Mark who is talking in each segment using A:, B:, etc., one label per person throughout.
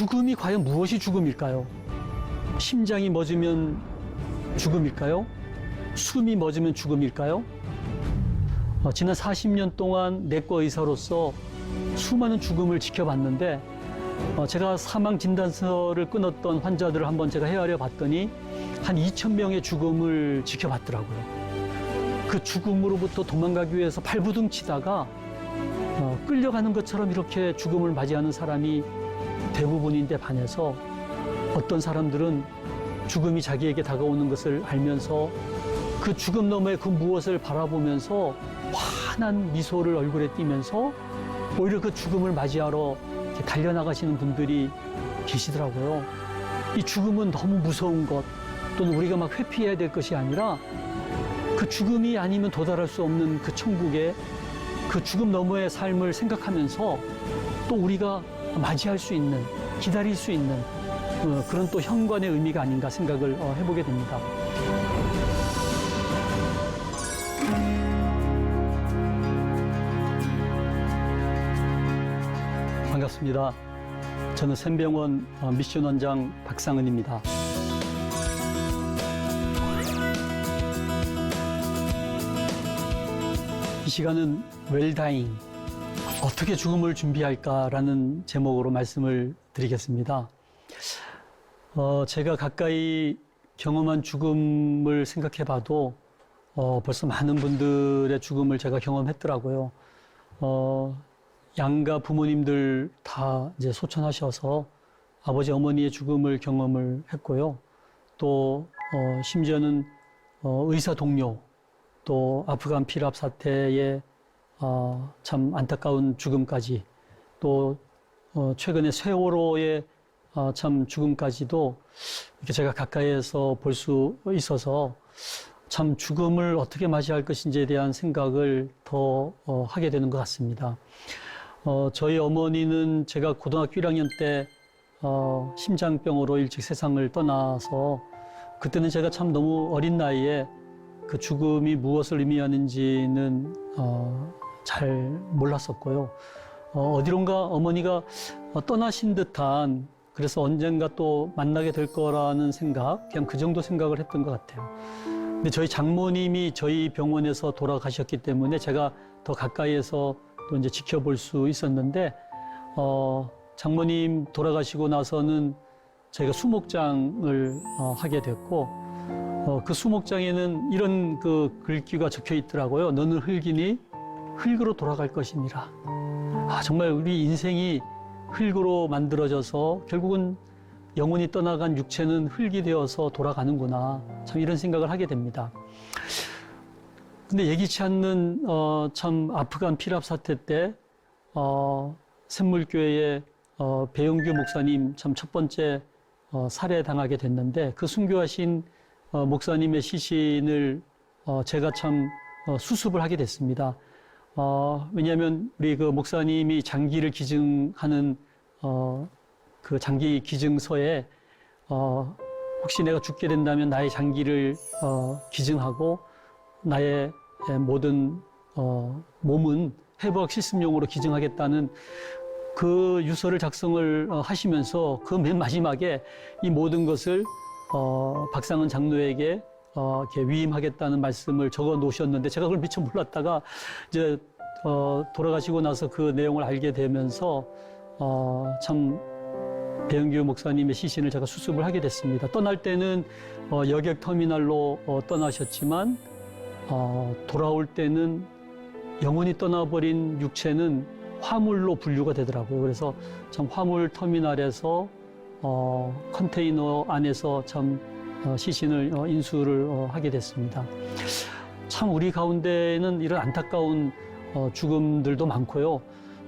A: 죽음이 과연 무엇이 죽음일까요? 심장이 멎으면 죽음일까요? 숨이 멎으면 죽음일까요? 지난 40년 동안 내과 의사로서 수많은 죽음을 지켜봤는데 제가 사망 진단서를 끊었던 환자들을 한번 제가 헤아려 봤더니 한 2,000명의 죽음을 지켜봤더라고요. 그 죽음으로부터 도망가기 위해서 발부둥치다가 끌려가는 것처럼 이렇게 죽음을 맞이하는 사람이 대부분인데 반해서 어떤 사람들은 죽음이 자기에게 다가오는 것을 알면서 그 죽음 너머의 그 무엇을 바라보면서 환한 미소를 얼굴에 띠면서 오히려 그 죽음을 맞이하러 이렇게 달려나가시는 분들이 계시더라고요. 이 죽음은 너무 무서운 것 또는 우리가 막 회피해야 될 것이 아니라 그 죽음이 아니면 도달할 수 없는 그 천국의 그 죽음 너머의 삶을 생각하면서 또 우리가 맞이할 수 있는, 기다릴 수 있는 그런 또 현관의 의미가 아닌가 생각을 해보게 됩니다. 반갑습니다. 저는 샘병원 미션 원장 박상은입니다. 이 시간은 웰다잉, 어떻게 죽음을 준비할까라는 제목으로 말씀을 드리겠습니다. 제가 가까이 경험한 죽음을 생각해 봐도 벌써 많은 분들의 죽음을 제가 경험했더라고요. 양가 부모님들 다 이제 소천하셔서 아버지 어머니의 죽음을 경험을 했고요. 또 심지어는 의사 동료, 또 아프간 피랍 사태의 참 안타까운 죽음까지, 또 최근에 세월호의 참 죽음까지도 이렇게 제가 가까이에서 볼 수 있어서 참 죽음을 어떻게 맞이할 것인지에 대한 생각을 더 하게 되는 것 같습니다. 저희 어머니는 제가 고등학교 1학년 때 심장병으로 일찍 세상을 떠나서 그때는 제가 참 너무 어린 나이에 그 죽음이 무엇을 의미하는지는 잘 몰랐었고요. 어디론가 어머니가 떠나신 듯한, 그래서 언젠가 또 만나게 될 거라는 생각, 그냥 그 정도 생각을 했던 것 같아요. 근데 저희 장모님이 저희 병원에서 돌아가셨기 때문에 제가 더 가까이에서 또 이제 지켜볼 수 있었는데, 장모님 돌아가시고 나서는 저희가 수목장을 하게 됐고, 그 수목장에는 이런 그 글귀가 적혀 있더라고요. 너는 흙이니 흙으로 돌아갈 것이니라. 정말 우리 인생이 흙으로 만들어져서 결국은 영혼이 떠나간 육체는 흙이 되어서 돌아가는구나. 참 이런 생각을 하게 됩니다. 근데 예기치 않는 참 아프간 피랍 사태 때 샘물교회의 배영규 목사님 참 첫 번째 살해당하게 됐는데, 그 순교하신 목사님의 시신을 제가 참 수습을 하게 됐습니다. 왜냐하면 우리 그 목사님이 장기를 기증하는 그 장기 기증서에 혹시 내가 죽게 된다면 나의 장기를 기증하고 나의 모든 몸은 회복 실습용으로 기증하겠다는 그 유서를 작성을 하시면서 그 맨 마지막에 이 모든 것을 박상은 장로에게 이렇게 위임하겠다는 말씀을 적어 놓으셨는데, 제가 그걸 미처 몰랐다가 이제 돌아가시고 나서 그 내용을 알게 되면서 참 배영규 목사님의 시신을 제가 수습을 하게 됐습니다. 떠날 때는 여객 터미널로 떠나셨지만 돌아올 때는 영혼이 떠나버린 육체는 화물로 분류가 되더라고요. 그래서 참 화물 터미널에서 컨테이너 안에서 참 시신을 인수를 하게 됐습니다. 참 우리 가운데는 이런 안타까운 죽음들도 많고요.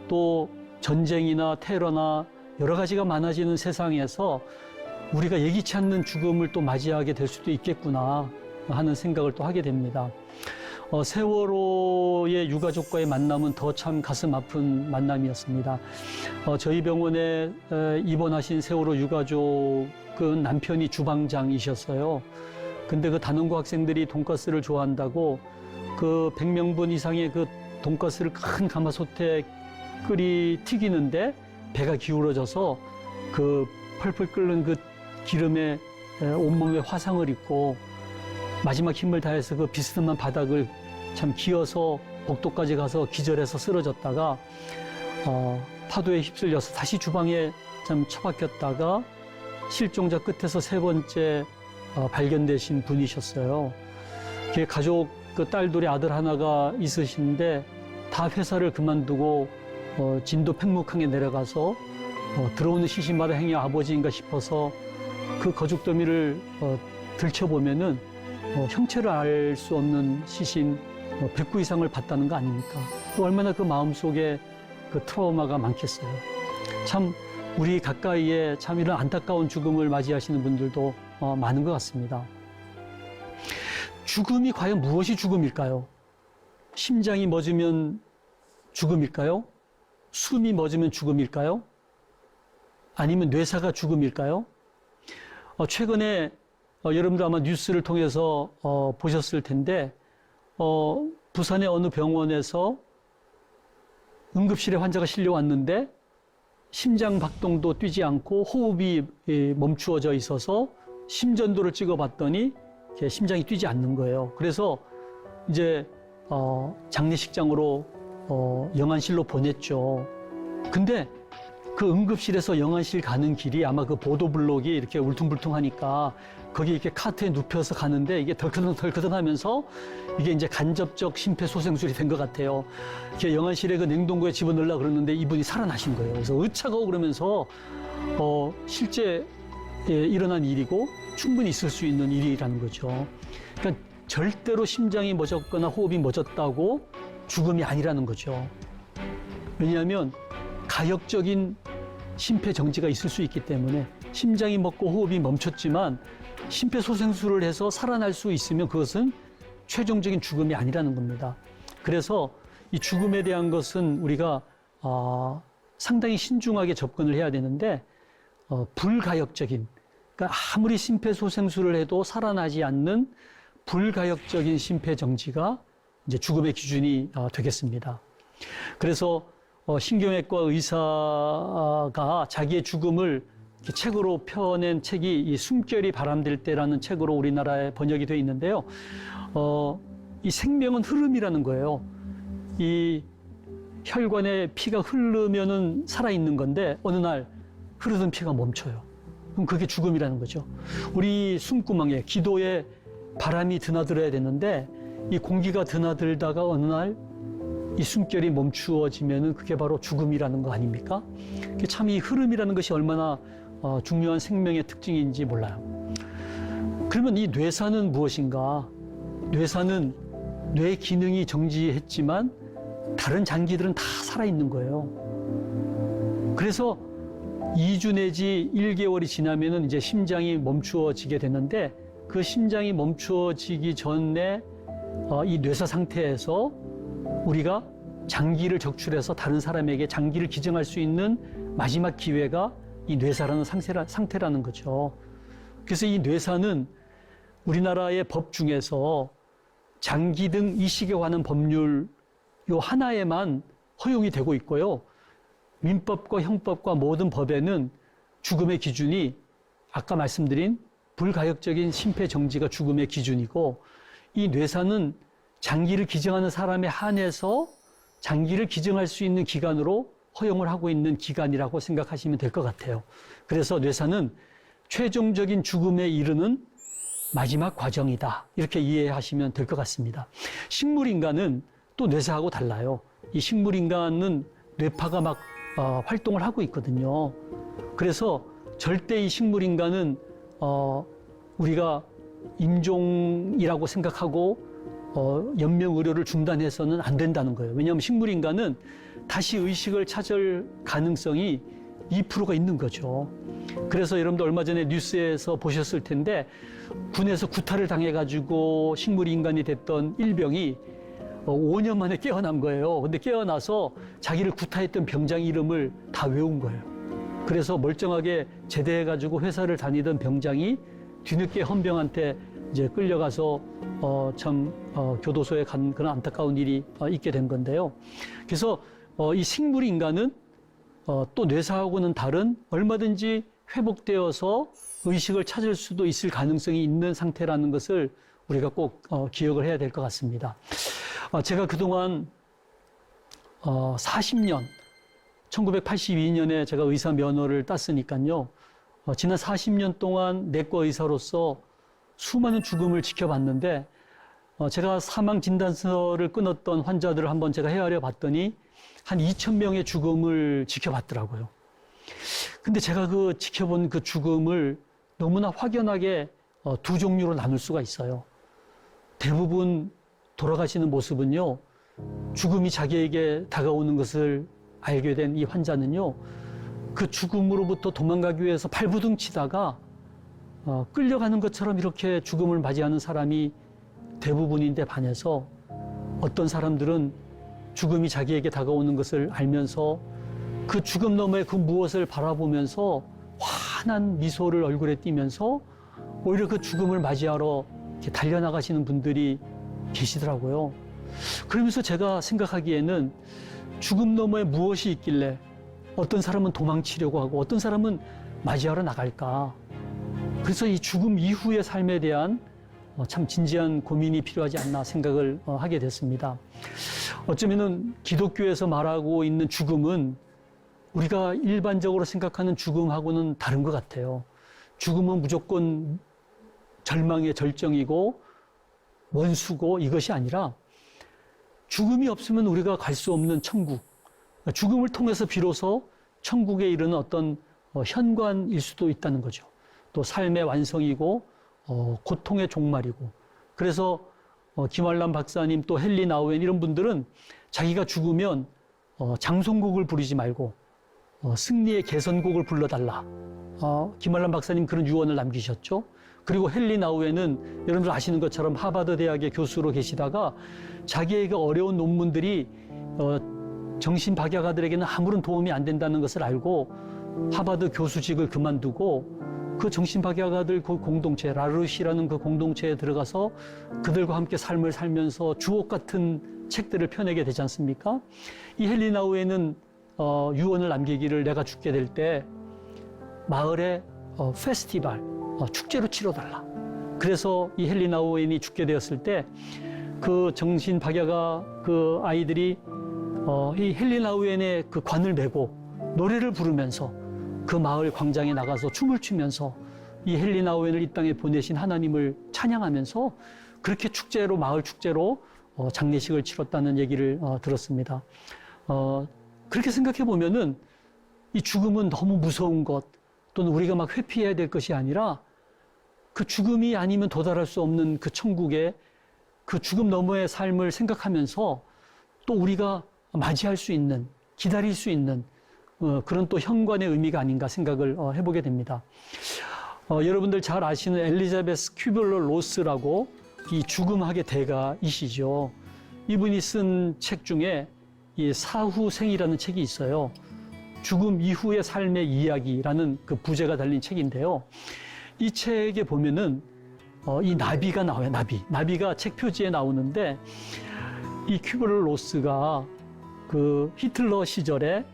A: 또 전쟁이나 테러나 여러 가지가 많아지는 세상에서 우리가 예기치 않는 죽음을 또 맞이하게 될 수도 있겠구나 하는 생각을 또 하게 됩니다. 세월호의 유가족과의 만남은 더 참 가슴 아픈 만남이었습니다. 저희 병원에 입원하신 세월호 유가족은 남편이 주방장이셨어요. 근데 그 단원고 학생들이 돈가스를 좋아한다고 그 100명분 이상의 그 돈가스를 큰 가마솥에 튀기는데 배가 기울어져서 그 펄펄 끓는 그 기름에 온몸에 화상을 입고 마지막 힘을 다해서 그 비스듬한 바닥을 참 기어서 복도까지 가서 기절해서 쓰러졌다가 파도에 휩쓸려서 다시 주방에 참 처박혔다가 실종자 끝에서 세 번째 발견되신 분이셨어요. 가족 그 딸들이 아들 하나가 있으신데 다 회사를 그만두고 진도 팽목항에 내려가서 들어오는 시신마다 행여 아버지인가 싶어서 그 거죽 더미를 들춰보면은 형체를 알 수 없는 시신 100구 이상을 봤다는 거 아닙니까? 또 얼마나 그 마음속에 그 트라우마가 많겠어요. 참 우리 가까이에 참 이런 안타까운 죽음을 맞이하시는 분들도 많은 것 같습니다. 죽음이 과연 무엇이 죽음일까요? 심장이 멎으면 죽음일까요? 숨이 멎으면 죽음일까요? 아니면 뇌사가 죽음일까요? 최근에 여러분들 아마 뉴스를 통해서 보셨을 텐데 부산의 어느 병원에서 응급실에 환자가 실려왔는데 심장 박동도 뛰지 않고 호흡이 멈추어져 있어서 심전도를 찍어봤더니 심장이 뛰지 않는 거예요. 그래서 이제 장례식장으로 영안실로 보냈죠. 근데 그 응급실에서 영안실 가는 길이 아마 그 보도블록이 이렇게 울퉁불퉁하니까 거기 이렇게 카트에 눕혀서 가는데 이게 덜커덩 하면서 이게 이제 간접적 심폐소생술이 된 것 같아요. 이렇게 영안실에 그 냉동고에 집어넣으려고 그러는데 이분이 살아나신 거예요. 그래서 으차고 그러면서 실제 일어난 일이고 충분히 있을 수 있는 일이라는 거죠. 그러니까 절대로 심장이 멎었거나 호흡이 멎었다고 죽음이 아니라는 거죠. 왜냐하면 가역적인 심폐정지가 있을 수 있기 때문에 심장이 멎고 호흡이 멈췄지만 심폐소생술을 해서 살아날 수 있으면 그것은 최종적인 죽음이 아니라는 겁니다. 그래서 이 죽음에 대한 것은 우리가 상당히 신중하게 접근을 해야 되는데 불가역적인, 그러니까 아무리 심폐소생술을 해도 살아나지 않는 불가역적인 심폐정지가 이제 죽음의 기준이 되겠습니다. 그래서 신경외과 의사가 자기의 죽음을 책으로 펴낸 책이 이 숨결이 바람될 때라는 책으로 우리나라에 번역이 되어 있는데요. 이 생명은 흐름이라는 거예요. 이 혈관에 피가 흐르면은 살아있는 건데 어느 날 흐르던 피가 멈춰요. 그럼 그게 죽음이라는 거죠. 우리 숨구멍에, 기도에 바람이 드나들어야 되는데 이 공기가 드나들다가 어느 날 이 숨결이 멈추어지면은 그게 바로 죽음이라는 거 아닙니까? 참 이 흐름이라는 것이 얼마나 중요한 생명의 특징인지 몰라요. 그러면 이 뇌사는 무엇인가? 뇌사는 뇌 기능이 정지했지만 다른 장기들은 다 살아있는 거예요. 그래서 2주 내지 1개월이 지나면은 이제 심장이 멈추어지게 되는데 그 심장이 멈추어지기 전에 이 뇌사 상태에서 우리가 장기를 적출해서 다른 사람에게 장기를 기증할 수 있는 마지막 기회가 이 뇌사라는 상태라는 거죠. 그래서 이 뇌사는 우리나라의 법 중에서 장기 등 이식에 관한 법률 요 하나에만 허용이 되고 있고요. 민법과 형법과 모든 법에는 죽음의 기준이 아까 말씀드린 불가역적인 심폐정지가 죽음의 기준이고 이 뇌사는 장기를 기증하는 사람에 한해서 장기를 기증할 수 있는 기간으로 허용을 하고 있는 기간이라고 생각하시면 될 것 같아요. 그래서 뇌사는 최종적인 죽음에 이르는 마지막 과정이다. 이렇게 이해하시면 될 것 같습니다. 식물인간은 또 뇌사하고 달라요. 이 식물인간은 뇌파가 막 활동을 하고 있거든요. 그래서 절대 이 식물인간은 우리가 임종이라고 생각하고 연명 의료를 중단해서는 안 된다는 거예요. 왜냐하면 식물인간은 다시 의식을 찾을 가능성이 2%가 있는 거죠. 그래서 여러분들 얼마 전에 뉴스에서 보셨을 텐데 군에서 구타를 당해가지고 식물인간이 됐던 일병이 5년 만에 깨어난 거예요. 근데 깨어나서 자기를 구타했던 병장 이름을 다 외운 거예요. 그래서 멀쩡하게 제대해가지고 회사를 다니던 병장이 뒤늦게 헌병한테 이제 끌려가서 교도소에 간 그런 안타까운 일이 있게 된 건데요. 그래서 이 식물인간은 또 뇌사하고는 다른 얼마든지 회복되어서 의식을 찾을 수도 있을 가능성이 있는 상태라는 것을 우리가 꼭 기억을 해야 될 것 같습니다. 제가 그동안 40년, 1982년에 제가 의사 면허를 땄으니까요. 지난 40년 동안 내과 의사로서 수많은 죽음을 지켜봤는데 제가 사망 진단서를 끊었던 환자들을 한번 제가 헤아려 봤더니 한 2,000명의 죽음을 지켜봤더라고요. 근데 제가 그 지켜본 그 죽음을 너무나 확연하게 두 종류로 나눌 수가 있어요. 대부분 돌아가시는 모습은요, 죽음이 자기에게 다가오는 것을 알게 된 이 환자는요, 그 죽음으로부터 도망가기 위해서 발부둥 치다가 끌려가는 것처럼 이렇게 죽음을 맞이하는 사람이 대부분인데 반해서 어떤 사람들은 죽음이 자기에게 다가오는 것을 알면서 그 죽음 너머의 그 무엇을 바라보면서 환한 미소를 얼굴에 띠면서 오히려 그 죽음을 맞이하러 이렇게 달려나가시는 분들이 계시더라고요. 그러면서 제가 생각하기에는 죽음 너머에 무엇이 있길래 어떤 사람은 도망치려고 하고 어떤 사람은 맞이하러 나갈까. 그래서 이 죽음 이후의 삶에 대한 참 진지한 고민이 필요하지 않나 생각을 하게 됐습니다. 어쩌면은 기독교에서 말하고 있는 죽음은 우리가 일반적으로 생각하는 죽음하고는 다른 것 같아요. 죽음은 무조건 절망의 절정이고 원수고 이것이 아니라 죽음이 없으면 우리가 갈 수 없는 천국, 죽음을 통해서 비로소 천국에 이르는 어떤 현관일 수도 있다는 거죠. 또 삶의 완성이고 고통의 종말이고. 그래서 김환란 박사님 또 헨리 나우엔 이런 분들은 자기가 죽으면 장송곡을 부르지 말고 승리의 개선곡을 불러달라. 김환란 박사님 그런 유언을 남기셨죠. 그리고 헨리 나우엔은 여러분들 아시는 것처럼 하버드 대학의 교수로 계시다가 자기에게 어려운 논문들이 정신박약아들에게는 아무런 도움이 안 된다는 것을 알고 하버드 교수직을 그만두고 그 정신박약아들 그 공동체, 라르시라는 그 공동체에 들어가서 그들과 함께 삶을 살면서 주옥 같은 책들을 펴내게 되지 않습니까? 이 헨리 나우엔은 유언을 남기기를 내가 죽게 될 때 마을에 페스티벌, 축제로 치러달라. 그래서 이 헨리 나우엔이 죽게 되었을 때 그 정신박약아 그 아이들이 이 헨리 나우엔의 그 관을 메고 노래를 부르면서 그 마을 광장에 나가서 춤을 추면서 이 헨리 나우엔을 이 땅에 보내신 하나님을 찬양하면서 그렇게 축제로, 마을 축제로 장례식을 치렀다는 얘기를 들었습니다. 그렇게 생각해 보면은 이 죽음은 너무 무서운 것 또는 우리가 막 회피해야 될 것이 아니라 그 죽음이 아니면 도달할 수 없는 그 천국의 그 죽음 너머의 삶을 생각하면서 또 우리가 맞이할 수 있는, 기다릴 수 있는 그런 또 현관의 의미가 아닌가 생각을 해보게 됩니다. 여러분들 잘 아시는 엘리자베스 큐블러 로스라고 이 죽음학의 대가이시죠. 이분이 쓴 책 중에 이 사후생이라는 책이 있어요. 죽음 이후의 삶의 이야기라는 그 부제가 달린 책인데요. 이 책에 보면은 이 나비가 나와요. 나비가 책 표지에 나오는데 이 큐블러 로스가 그 히틀러 시절에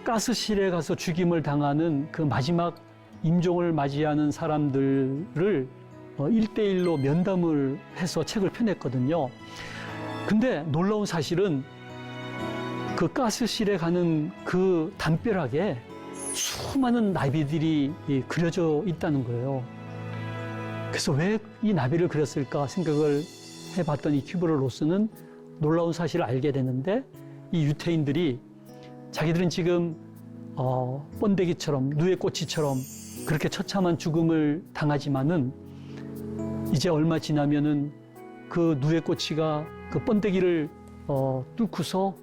A: 가스실에 가서 죽임을 당하는 그 마지막 임종을 맞이하는 사람들을 1대1로 면담을 해서 책을 펴냈거든요. 근데 놀라운 사실은 그 가스실에 가는 그 담벼락에 수많은 나비들이 그려져 있다는 거예요. 그래서 왜 이 나비를 그렸을까 생각을 해봤던 이 큐블러 로스는 놀라운 사실을 알게 됐는데 이 유태인들이 자기들은 지금 번데기처럼 누에꼬치처럼 그렇게 처참한 죽음을 당하지만은 이제 얼마 지나면은 그 누에꼬치가 그 번데기를 뚫고서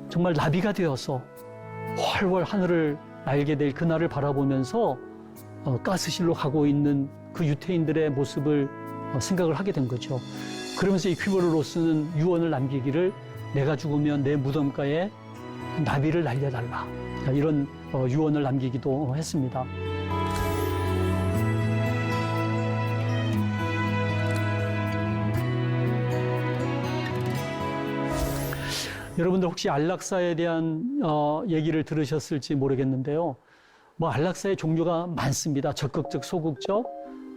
A: 정말 나비가 되어서 훨훨 하늘을 날게 될 그날을 바라보면서 가스실로 가고 있는 그 유태인들의 모습을 생각을 하게 된 거죠. 그러면서 이 큐블러 로스는 유언을 남기기를 내가 죽으면 내 무덤가에 나비를 날려달라. 이런 유언을 남기기도 했습니다. 여러분들 혹시 안락사에 대한 얘기를 들으셨을지 모르겠는데요. 뭐 안락사의 종류가 많습니다. 적극적, 소극적,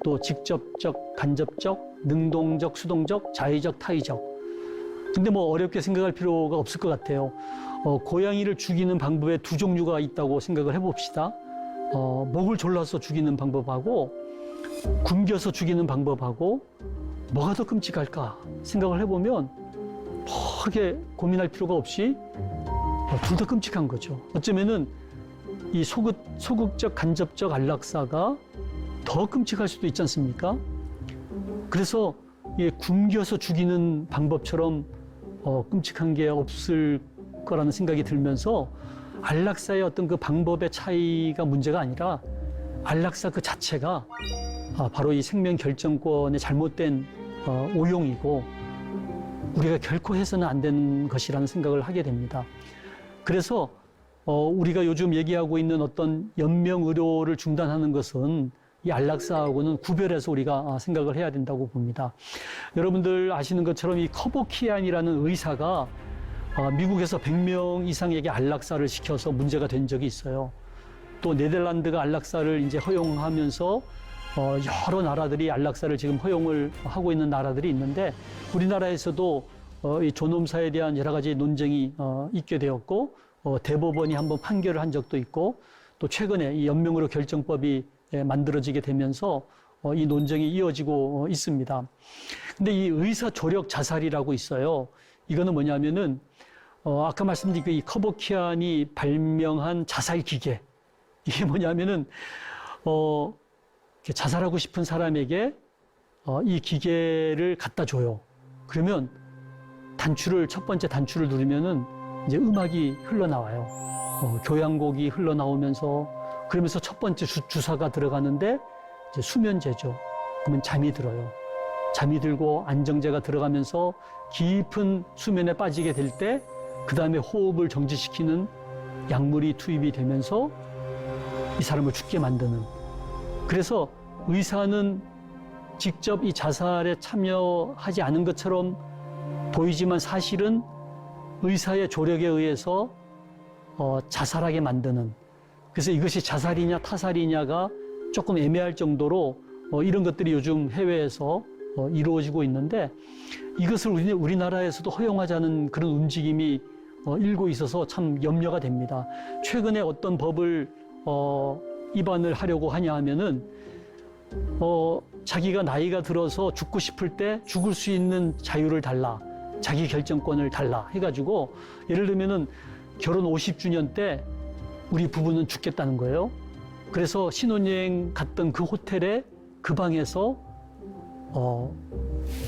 A: 또 직접적, 간접적, 능동적, 수동적, 자의적, 타의적. 근데 뭐 어렵게 생각할 필요가 없을 것 같아요. 고양이를 죽이는 방법에 두 종류가 있다고 생각을 해봅시다. 목을 졸라서 죽이는 방법하고 굶겨서 죽이는 방법하고 뭐가 더 끔찍할까 생각을 해보면 크게 고민할 필요가 없이 둘 다 끔찍한 거죠. 어쩌면은 이 소극적, 간접적 안락사가 더 끔찍할 수도 있지 않습니까? 그래서 굶겨서 죽이는 방법처럼 끔찍한 게 없을 거라는 생각이 들면서 안락사의 어떤 그 방법의 차이가 문제가 아니라 안락사 그 자체가 바로 이 생명 결정권의 잘못된 오용이고 우리가 결코 해서는 안 되는 것이라는 생각을 하게 됩니다. 그래서 우리가 요즘 얘기하고 있는 어떤 연명의료를 중단하는 것은 이 안락사하고는 구별해서 우리가 생각을 해야 된다고 봅니다. 여러분들 아시는 것처럼 이 커보키안이라는 의사가 미국에서 100명 이상에게 안락사를 시켜서 문제가 된 적이 있어요. 또 네덜란드가 안락사를 이제 허용하면서 여러 나라들이 안락사를 지금 허용을 하고 있는 나라들이 있는데 우리나라에서도 이 존엄사에 대한 여러 가지 논쟁이 있게 되었고 대법원이 한번 판결을 한 적도 있고 또 최근에 이 연명의료 결정법이 만들어지게 되면서 이 논쟁이 이어지고 있습니다. 근데 이 의사 조력 자살이라고 있어요. 이거는 뭐냐면은 아까 말씀드린 이 커보키안이 발명한 자살 기계. 이게 뭐냐면은 자살하고 싶은 사람에게 이 기계를 갖다 줘요. 그러면 첫 번째 단추를 누르면은 이제 음악이 흘러나와요. 교향곡이 흘러나오면서 그러면서 첫 번째 주사가 들어가는데 이제 수면제죠. 그러면 잠이 들어요. 잠이 들고 안정제가 들어가면서 깊은 수면에 빠지게 될 때 그 다음에 호흡을 정지시키는 약물이 투입이 되면서 이 사람을 죽게 만드는. 그래서 의사는 직접 이 자살에 참여하지 않은 것처럼 보이지만 사실은 의사의 조력에 의해서 자살하게 만드는. 그래서 이것이 자살이냐 타살이냐가 조금 애매할 정도로 이런 것들이 요즘 해외에서 이루어지고 있는데 이것을 우리나라에서도 허용하자는 그런 움직임이 일고 있어서 참 염려가 됩니다. 최근에 어떤 법을 입안을 하려고 하냐 하면은 자기가 나이가 들어서 죽고 싶을 때 죽을 수 있는 자유를 달라, 자기 결정권을 달라 해가지고 예를 들면은 결혼 50주년 때 우리 부부는 죽겠다는 거예요. 그래서 신혼여행 갔던 그 호텔에 그 방에서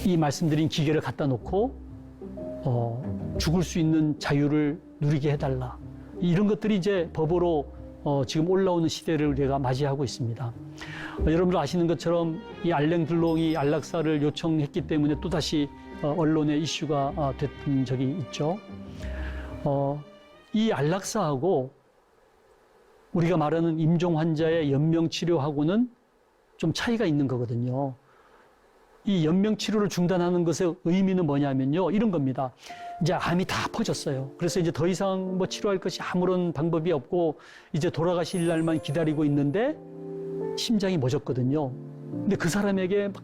A: 이 말씀드린 기계를 갖다 놓고 죽을 수 있는 자유를 누리게 해달라. 이런 것들이 이제 법으로 지금 올라오는 시대를 우리가 맞이하고 있습니다. 여러분들 아시는 것처럼 이 알랭 들롱이 안락사를 요청했기 때문에 또다시 언론의 이슈가 됐던 적이 있죠. 이 안락사하고 우리가 말하는 임종 환자의 연명치료하고는 좀 차이가 있는 거거든요. 이 연명치료를 중단하는 것의 의미는 뭐냐면요. 이런 겁니다. 이제 암이 다 퍼졌어요. 그래서 이제 더 이상 뭐 치료할 것이 아무런 방법이 없고 이제 돌아가실 날만 기다리고 있는데 심장이 멎었거든요. 근데 그 사람에게 막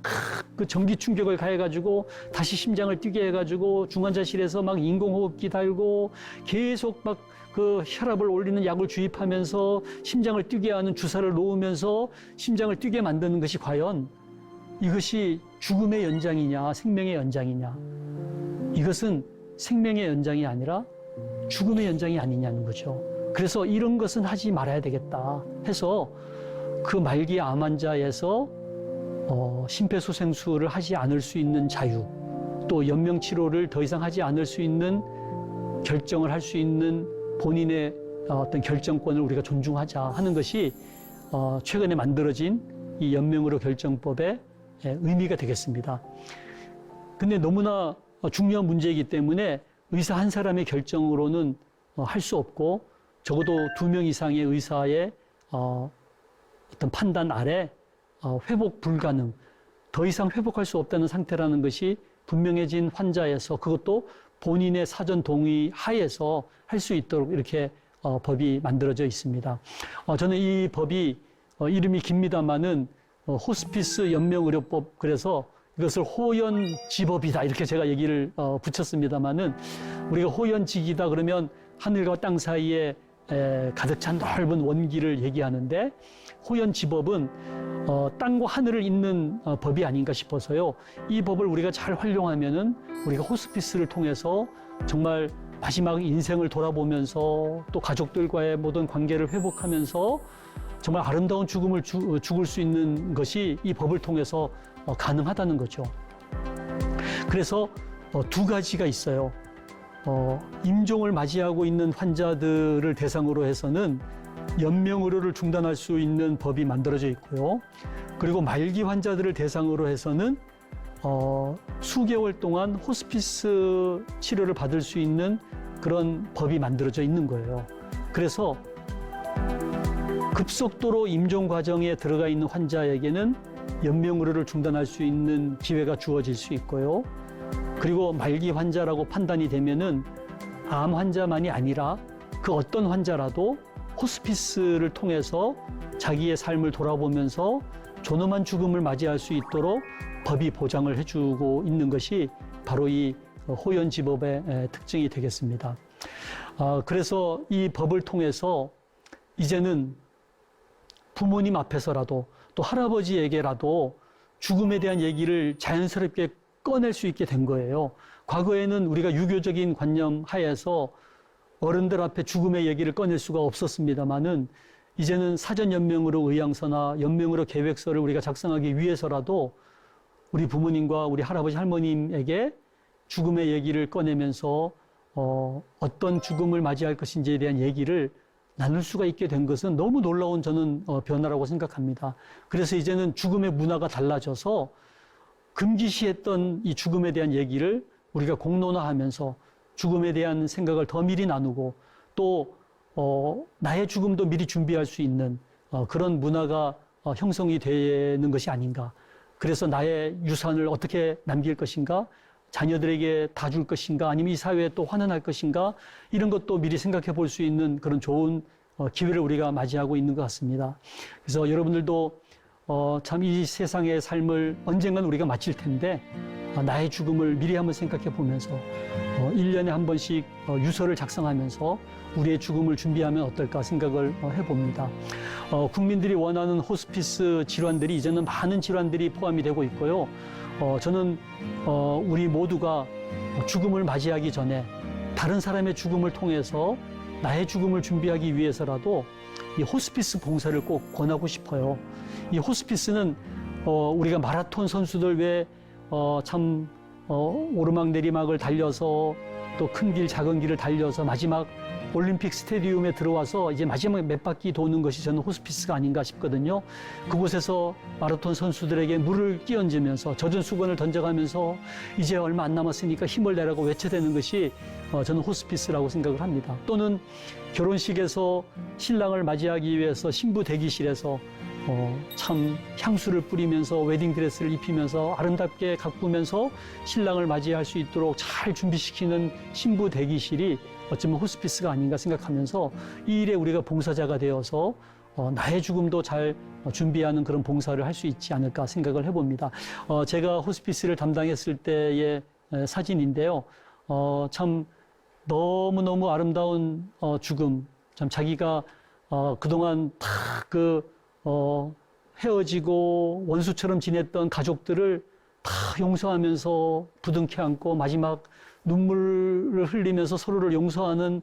A: 그 전기 충격을 가해가지고 다시 심장을 뛰게 해가지고 중환자실에서 막 인공호흡기 달고 계속 막 그 혈압을 올리는 약을 주입하면서 심장을 뛰게 하는 주사를 놓으면서 심장을 뛰게 만드는 것이 과연 이것이 죽음의 연장이냐 생명의 연장이냐. 이것은 생명의 연장이 아니라 죽음의 연장이 아니냐는 거죠. 그래서 이런 것은 하지 말아야 되겠다 해서 그 말기 암 환자에서 심폐소생술을 하지 않을 수 있는 자유, 또 연명치료를 더 이상 하지 않을 수 있는 결정을 할 수 있는 본인의 어떤 결정권을 우리가 존중하자 하는 것이 최근에 만들어진 이 연명의료 결정법의 의미가 되겠습니다. 근데 너무나 중요한 문제이기 때문에 의사 한 사람의 결정으로는 할 수 없고 적어도 2명 이상의 의사의 어떤 판단 아래 회복 불가능, 더 이상 회복할 수 없다는 상태라는 것이 분명해진 환자에서 그것도 본인의 사전 동의 하에서 할 수 있도록 이렇게 법이 만들어져 있습니다. 저는 이 법이 이름이 깁니다만은 호스피스 연명의료법, 그래서 이것을 호연지법이다 이렇게 제가 얘기를 붙였습니다만은, 우리가 호연지기다 그러면 하늘과 땅 사이에 가득 찬 넓은 원기를 얘기하는데, 호연지법은 땅과 하늘을 잇는 법이 아닌가 싶어서요. 이 법을 우리가 잘 활용하면은 우리가 호스피스를 통해서 정말 마지막 인생을 돌아보면서 또 가족들과의 모든 관계를 회복하면서 정말 아름다운 죽음을 죽을 수 있는 것이 이 법을 통해서 가능하다는 거죠. 그래서 두 가지가 있어요. 임종을 맞이하고 있는 환자들을 대상으로 해서는 연명의료를 중단할 수 있는 법이 만들어져 있고요. 그리고 말기 환자들을 대상으로 해서는 수개월 동안 호스피스 치료를 받을 수 있는 그런 법이 만들어져 있는 거예요. 그래서 급속도로 임종 과정에 들어가 있는 환자에게는 연명의료를 중단할 수 있는 기회가 주어질 수 있고요. 그리고 말기 환자라고 판단이 되면은 암 환자만이 아니라 그 어떤 환자라도 호스피스를 통해서 자기의 삶을 돌아보면서 존엄한 죽음을 맞이할 수 있도록 법이 보장을 해주고 있는 것이 바로 이 호연지법의 특징이 되겠습니다. 그래서 이 법을 통해서 이제는 부모님 앞에서라도 또 할아버지에게라도 죽음에 대한 얘기를 자연스럽게 꺼낼 수 있게 된 거예요. 과거에는 우리가 유교적인 관념 하에서 어른들 앞에 죽음의 얘기를 꺼낼 수가 없었습니다만은, 이제는 사전 연명으로 의향서나 연명으로 계획서를 우리가 작성하기 위해서라도 우리 부모님과 우리 할아버지 할머님에게 죽음의 얘기를 꺼내면서 어떤 죽음을 맞이할 것인지에 대한 얘기를 나눌 수가 있게 된 것은 너무 놀라운 저는 변화라고 생각합니다. 그래서 이제는 죽음의 문화가 달라져서 금기시했던 이 죽음에 대한 얘기를 우리가 공론화하면서 죽음에 대한 생각을 더 미리 나누고 또 나의 죽음도 미리 준비할 수 있는 그런 문화가 형성이 되는 것이 아닌가. 그래서 나의 유산을 어떻게 남길 것인가, 자녀들에게 다 줄 것인가, 아니면 이 사회에 또 환원할 것인가, 이런 것도 미리 생각해 볼 수 있는 그런 좋은 기회를 우리가 맞이하고 있는 것 같습니다. 그래서 여러분들도 참 이 세상의 삶을 언젠간 우리가 마칠 텐데, 나의 죽음을 미리 한번 생각해 보면서 1년에 한 번씩 유서를 작성하면서 우리의 죽음을 준비하면 어떨까 생각을 해봅니다. 국민들이 원하는 호스피스 질환들이 이제는 많은 질환들이 포함이 되고 있고요. 저는 우리 모두가 죽음을 맞이하기 전에 다른 사람의 죽음을 통해서 나의 죽음을 준비하기 위해서라도 이 호스피스 봉사를 꼭 권하고 싶어요. 이 호스피스는 우리가 마라톤 선수들 왜 참 오르막 내리막을 달려서 또 큰 길 작은 길을 달려서 마지막 올림픽 스테디움에 들어와서 이제 마지막 몇 바퀴 도는 것이 저는 호스피스가 아닌가 싶거든요. 그곳에서 마라톤 선수들에게 물을 끼얹으면서 젖은 수건을 던져가면서 이제 얼마 안 남았으니까 힘을 내라고 외쳐대는 것이 저는 호스피스라고 생각을 합니다. 또는 결혼식에서 신랑을 맞이하기 위해서 신부 대기실에서 참 향수를 뿌리면서 웨딩드레스를 입히면서 아름답게 가꾸면서 신랑을 맞이할 수 있도록 잘 준비시키는 신부 대기실이 어쩌면 호스피스가 아닌가 생각하면서 이 일에 우리가 봉사자가 되어서 나의 죽음도 잘 준비하는 그런 봉사를 할 수 있지 않을까 생각을 해봅니다. 제가 호스피스를 담당했을 때의 사진인데요. 참 너무너무 아름다운 죽음, 참 자기가 그동안 다 헤어지고 원수처럼 지냈던 가족들을 다 용서하면서 부둥켜 안고 마지막 눈물을 흘리면서 서로를 용서하는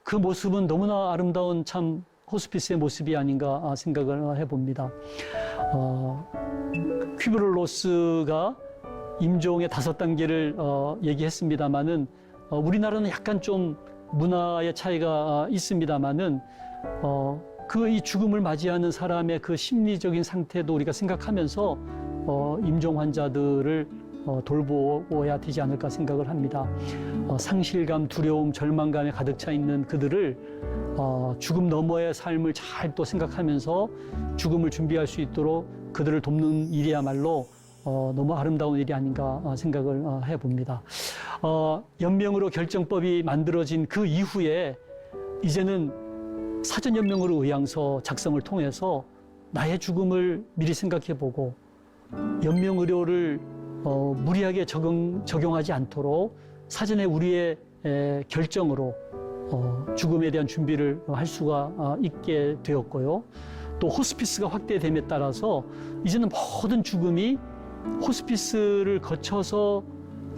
A: 그 모습은 너무나 아름다운 참 호스피스의 모습이 아닌가 생각을 해봅니다. 퀴브르로스가 임종의 5단계를 얘기했습니다마는 우리나라는 약간 좀 문화의 차이가 있습니다마는 그 이 죽음을 맞이하는 사람의 그 심리적인 상태도 우리가 생각하면서 임종 환자들을 돌보아야 되지 않을까 생각을 합니다. 상실감, 두려움, 절망감에 가득 차 있는 그들을 죽음 너머의 삶을 잘 또 생각하면서 죽음을 준비할 수 있도록 그들을 돕는 일이야말로 너무 아름다운 일이 아닌가 생각을 해봅니다. 연명으로 결정법이 만들어진 그 이후에 이제는 사전연명으로 의향서 작성을 통해서 나의 죽음을 미리 생각해보고 연명의료를 무리하게 적용하지 않도록 사전에 우리의 결정으로 죽음에 대한 준비를 할 수가 있게 되었고요. 또 호스피스가 확대됨에 따라서 이제는 모든 죽음이 호스피스를 거쳐서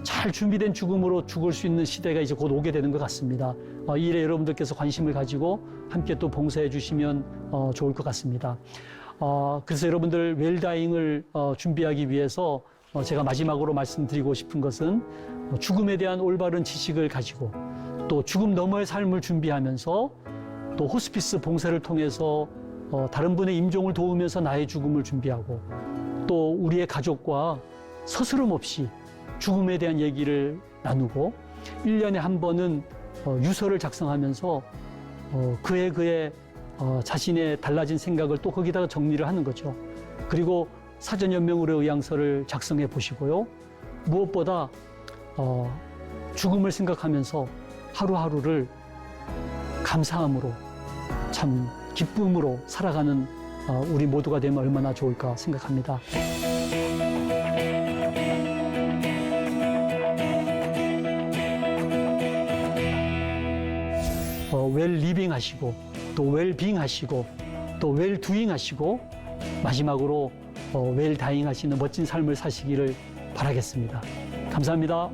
A: 잘 준비된 죽음으로 죽을 수 있는 시대가 이제 곧 오게 되는 것 같습니다. 이 일에 여러분들께서 관심을 가지고 함께 또 봉사해 주시면 좋을 것 같습니다. 그래서 여러분들 웰다잉을 준비하기 위해서 제가 마지막으로 말씀드리고 싶은 것은 죽음에 대한 올바른 지식을 가지고 또 죽음 너머의 삶을 준비하면서 또 호스피스 봉사를 통해서 다른 분의 임종을 도우면서 나의 죽음을 준비하고 또 우리의 가족과 서스럼 없이 죽음에 대한 얘기를 나누고 1년에 한 번은 유서를 작성하면서 그의 자신의 달라진 생각을 또 거기다가 정리를 하는 거죠. 그리고 사전연명으로 의향서를 작성해 보시고요. 무엇보다 죽음을 생각하면서 하루하루를 감사함으로 참 기쁨으로 살아가는 우리 모두가 되면 얼마나 좋을까 생각합니다. 웰리빙 하시고 또 웰빙 하시고 또 웰두잉 하시고 마지막으로 웰다잉 하시는 멋진 삶을 사시기를 바라겠습니다. 감사합니다.